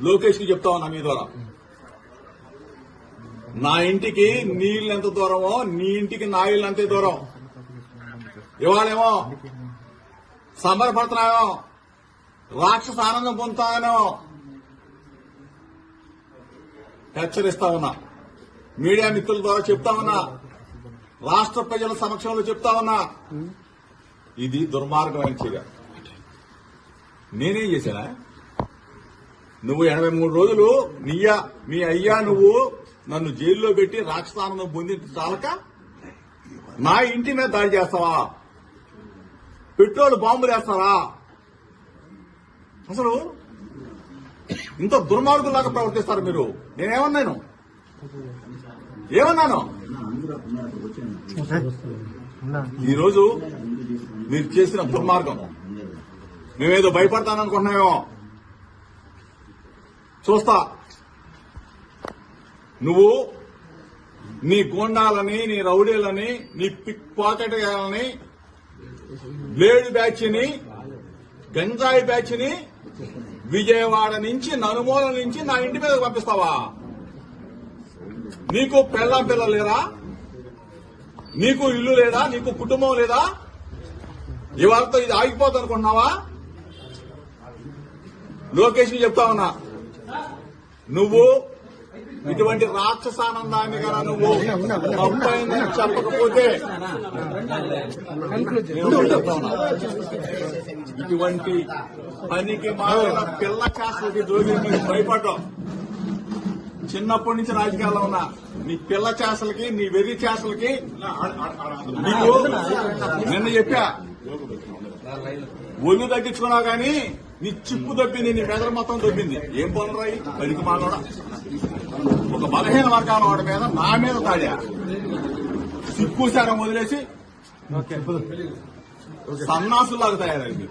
లోకేష్ కి చెప్తా ఉన్నా మీ ద్వారా. నా ఇంటికి నీళ్ళు ఎంత దూరమో నీ ఇంటికి నా ఇల్లు అంతే దూరం. ఇవాళేమో సంబరపడుతున్నామో, రాక్షస ఆనందం పొందుతామేమో హెచ్చరిస్తా ఉన్నా. మీడియా మిత్రుల ద్వారా చెప్తా ఉన్నా, రాష్ట్ర ప్రజల సమక్షంలో చెప్తా ఉన్నా, ఇది దుర్మార్గమైన చర్య. నేనేం చేశానా? నువ్వు 83 రోజులు మీ అయ్యా నువ్వు నన్ను జైల్లో పెట్టి రాక్షసానందం పొందిన చాలక నా ఇంటి మీద దాడి చేస్తావా? పెట్రోల్ బాంబులు వేస్తారా? అసలు ఇంత దుర్మార్గులాగా ప్రవర్తిస్తారు మీరు. నేనేమన్నాను? ఈరోజు మీరు చేసిన దుర్మార్గం. మేమేదో భయపడతాననుకుంటున్నామేమో. చూస్తా. నువ్వు నీ గోండాలని, నీ రౌడీలని, నీ పిక్ పాకెట్ గాలని, బ్లేడ్ బ్యాచ్ ని, గంజాయి బ్యాచ్ ని విజయవాడ నుంచి, నలుమూల నుంచి నా ఇంటి మీద పంపిస్తావా? నీకు పెళ్ళాం పిల్లలు లేరా? నీకు ఇల్లు లేదా? నీకు కుటుంబం లేదా? ఇవాళతో ఇది ఆగిపోతుంది అనుకుంటున్నావా? లోకేష్ ని చెప్తా ఉన్నా, నువ్వు ఇటువంటి రాక్షసానందాన్ని కన్నా నువ్వు తప్పైందని చెప్పకపోతే ఇటువంటి పనికి మారిన పిల్ల చేష్టలకి దోగి నీకు భయపడ్డావు. చిన్నప్పటి నుంచి రాజకీయాల్లో ఉన్నా నీ పిల్ల చేష్టలకి, నీ వెర్రి చేష్టలకి నీకు నిన్న చెప్పా, ఒళ్ళు తగ్గించుకున్నావు కానీ నీ చిప్పు దొబ్బింది, నీ మెదడు మొత్తం దొబ్బింది. ఏం పనురాయి పనికి మానోడా? ఒక బలహీన వర్గాల వాడి మీద నా మీద తాడా. సిక్కుసారం వదిలేసి సన్నాసులాగా తయారైంది.